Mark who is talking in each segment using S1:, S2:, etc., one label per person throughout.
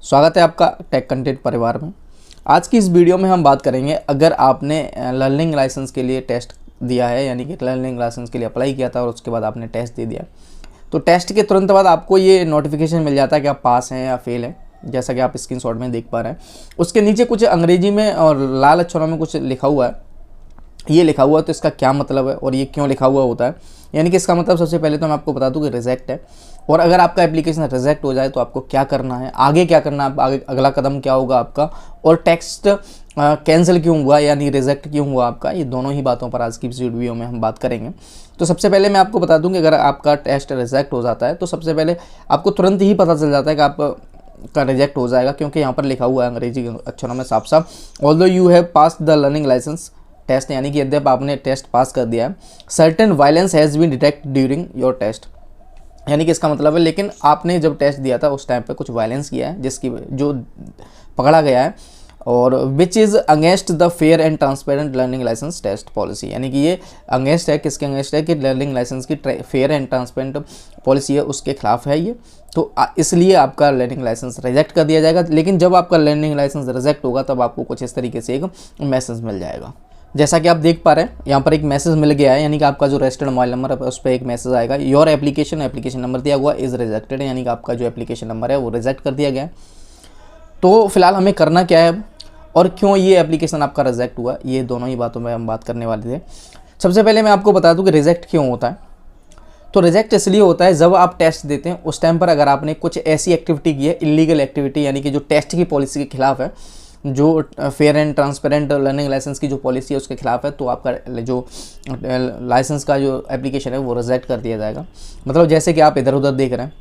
S1: स्वागत है आपका टेक कंटेंट परिवार में। आज की इस वीडियो में हम बात करेंगे, अगर आपने लर्निंग लाइसेंस के लिए टेस्ट दिया है, यानी कि लर्निंग लाइसेंस के लिए अप्लाई किया था और उसके बाद आपने टेस्ट दे दिया, तो टेस्ट के तुरंत बाद आपको ये नोटिफिकेशन मिल जाता है कि आप पास हैं या फेल हैं। जैसा कि आप स्क्रीनशॉट में देख पा रहे हैं, उसके नीचे कुछ अंग्रेजी में और लाल अक्षरों में कुछ लिखा हुआ है। ये लिखा हुआ है तो इसका क्या मतलब है और ये क्यों लिखा हुआ होता है, यानी कि इसका मतलब सबसे पहले तो मैं आपको बता दूं कि रिजेक्ट है। और अगर आपका एप्लीकेशन रिजेक्ट हो जाए तो आपको क्या करना है, आगे क्या करना है, आगे अगला कदम क्या होगा आपका, और टेक्स्ट कैंसिल क्यों हुआ यानी रिजेक्ट क्यों हुआ आपका, ये दोनों ही बातों पर आज की इस वीडियो में हम बात करेंगे। तो सबसे पहले मैं आपको बता दूं कि अगर आपका टेस्ट रिजेक्ट हो जाता है तो सबसे पहले आपको तुरंत ही पता चल जाता है कि आप का रिजेक्ट हो जाएगा, क्योंकि यहाँ पर लिखा हुआ है अंग्रेजी अक्षरों में साफ साफ, although you have pass the learning licence test, यानी कि यद्यप आपने टेस्ट पास कर दिया है, certain violence has been detect during your test, यानी कि इसका मतलब है लेकिन आपने जब टेस्ट दिया था उस टाइम पे कुछ वायलेंस किया है जिसकी जो पकड़ा गया है, और which is against the fair and transparent learning licence test policy, यानी कि ये अगेंस्ट है, किसके अगेंस्ट है कि लर्निंग लाइसेंस की फेयर एंड ट्रांसपेरेंट पॉलिसी है उसके खिलाफ है ये। तो इसलिए आपका लर्निंग लाइसेंस रिजेक्ट कर दिया जाएगा। लेकिन जब आपका लर्निंग लाइसेंस रिजेक्ट होगा तब आपको कुछ इस तरीके से एक मैसेज मिल जाएगा, जैसा कि आप देख पा रहे हैं यहाँ पर एक मैसेज मिल गया है, यानी कि आपका जो रजिस्टर्ड मोबाइल नंबर है उस पर एक मैसेज आएगा, योर एप्लीकेशन नंबर दिया हुआ इज़ रिजेक्टेड, यानी कि आपका जो एप्लीकेशन नंबर है वो रिजेक्ट कर दिया गया है। तो फिलहाल हमें करना क्या है और क्यों ये एप्लीकेशन आपका रिजेक्ट हुआ, ये दोनों ही बातों में हम बात करने वाले थे। सबसे पहले मैं आपको बता दूं कि रिजेक्ट क्यों होता है। तो रिजेक्ट इसलिए होता है जब आप टेस्ट देते हैं उस टाइम पर अगर आपने कुछ ऐसी एक्टिविटी की है, इलीगल एक्टिविटी, यानी कि जो टेस्ट की पॉलिसी के खिलाफ है, जो fair and transparent learning licence की जो पॉलिसी है उसके खिलाफ है, तो आपका जो लाइसेंस का जो एप्लीकेशन है वो रिजेक्ट कर दिया जाएगा। मतलब जैसे कि आप इधर उधर देख रहे हैं,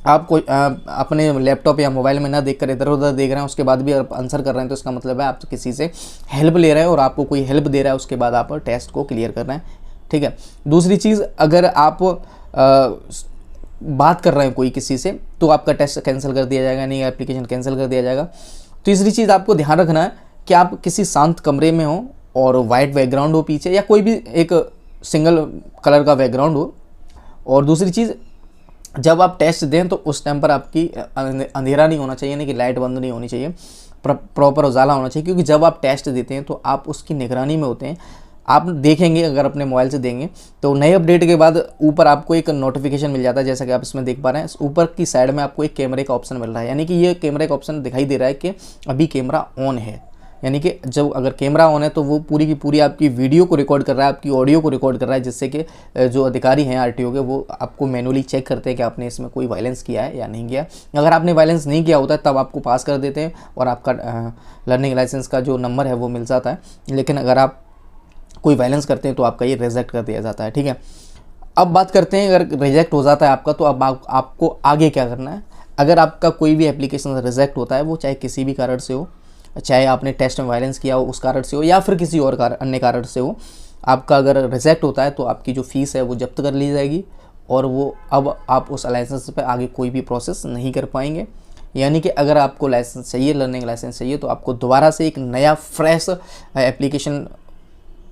S1: आप कोई अपने लैपटॉप या मोबाइल में ना देखकर इधर उधर देख रहे हैं, उसके बाद भी आप आंसर कर रहे हैं, तो इसका मतलब है आप किसी से हेल्प ले रहे हैं और आपको कोई हेल्प दे रहा है, उसके बाद आप टेस्ट को क्लियर कर रहे हैं। ठीक है। दूसरी चीज़, अगर आप बात कर रहे हैं कोई किसी से तो आपका टेस्ट कैंसिल कर दिया जाएगा, यानी एप्लीकेशन कैंसिल कर दिया जाएगा। तीसरी चीज़ आपको ध्यान रखना है कि आप किसी शांत कमरे में हो और वाइट बैकग्राउंड हो पीछे, या कोई भी एक सिंगल कलर का बैकग्राउंड हो। और दूसरी चीज़, जब आप टेस्ट दें तो उस टाइम पर आपकी अंधेरा नहीं होना चाहिए, यानी कि लाइट बंद नहीं होनी चाहिए, प्रॉपर उजाला होना चाहिए, क्योंकि जब आप टेस्ट देते हैं तो आप उसकी निगरानी में होते हैं। आप देखेंगे, अगर अपने मोबाइल से देंगे तो नए अपडेट के बाद ऊपर आपको एक नोटिफिकेशन मिल जाता है, जैसा कि आप इसमें देख पा रहे हैं। ऊपर की साइड में आपको एक कैमरे का ऑप्शन मिल रहा है, यानी कि ये कैमरे का ऑप्शन दिखाई दे रहा है कि अभी कैमरा ऑन है, यानी कि जब अगर कैमरा ऑन है तो वो पूरी की पूरी आपकी वीडियो को रिकॉर्ड कर रहा है, आपकी ऑडियो को रिकॉर्ड कर रहा है, जिससे कि जो अधिकारी हैं आरटीओ के वो आपको मैनुअली चेक करते हैं कि आपने इसमें कोई वायलेंस किया है या नहीं किया। अगर आपने वायलेंस नहीं किया होता है तब आपको पास कर देते हैं और आपका लर्निंग लाइसेंस का जो नंबर है वो मिल जाता है। लेकिन अगर आप कोई वायलेंस करते हैं तो आपका ये रिजेक्ट कर दिया जाता है। ठीक है। अब बात करते हैं, अगर रिजेक्ट हो जाता है आपका तो अब आपको आगे क्या करना है। अगर आपका कोई भी एप्लीकेशन रिजेक्ट होता है, वो चाहे किसी भी कारण से हो, चाहे आपने टेस्ट में वायलेंस किया हो उस कारण से हो या फिर किसी और अन्य कारण से हो, आपका अगर रिजेक्ट होता है तो आपकी जो फीस है वो जब्त कर ली जाएगी और वो अब आप उस लाइसेंस पे आगे कोई भी प्रोसेस नहीं कर पाएंगे। यानी कि अगर आपको लाइसेंस चाहिए, लर्निंग लाइसेंस चाहिए, तो आपको दोबारा से एक नया फ्रेश एप्लीकेशन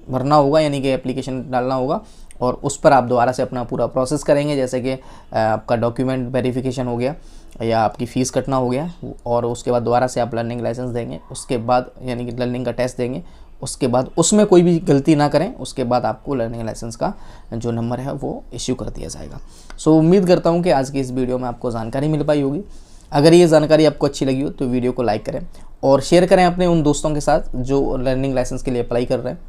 S1: भरना होगा, यानी कि एप्लीकेशन डालना होगा और उस पर आप दोबारा से अपना पूरा प्रोसेस करेंगे, जैसे कि आपका डॉक्यूमेंट वेरिफिकेशन हो गया या आपकी फ़ीस कटना हो गया, और उसके बाद दोबारा से आप लर्निंग लाइसेंस देंगे, उसके बाद यानी कि लर्निंग का टेस्ट देंगे, उसके बाद उसमें कोई भी गलती ना करें, उसके बाद आपको लर्निंग लाइसेंस का जो नंबर है वो इश्यू कर दिया जाएगा। सो उम्मीद करता हूँ कि आज की इस वीडियो में आपको जानकारी मिल पाई होगी। अगर ये जानकारी आपको अच्छी लगी हो तो वीडियो को लाइक करें और शेयर करें अपने उन दोस्तों के साथ जो लर्निंग लाइसेंस के लिए अप्लाई कर रहे हैं।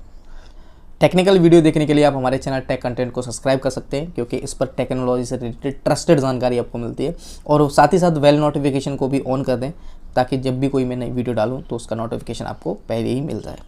S1: टेक्निकल वीडियो देखने के लिए आप हमारे चैनल टेक कंटेंट को सब्सक्राइब कर सकते हैं, क्योंकि इस पर टेक्नोलॉजी से रिलेटेड ट्रस्टेड जानकारी आपको मिलती है। और साथ ही साथ बेल नोटिफिकेशन को भी ऑन कर दें, ताकि जब भी कोई मैं नई वीडियो डालूं तो उसका नोटिफिकेशन आपको पहले ही मिल जाए।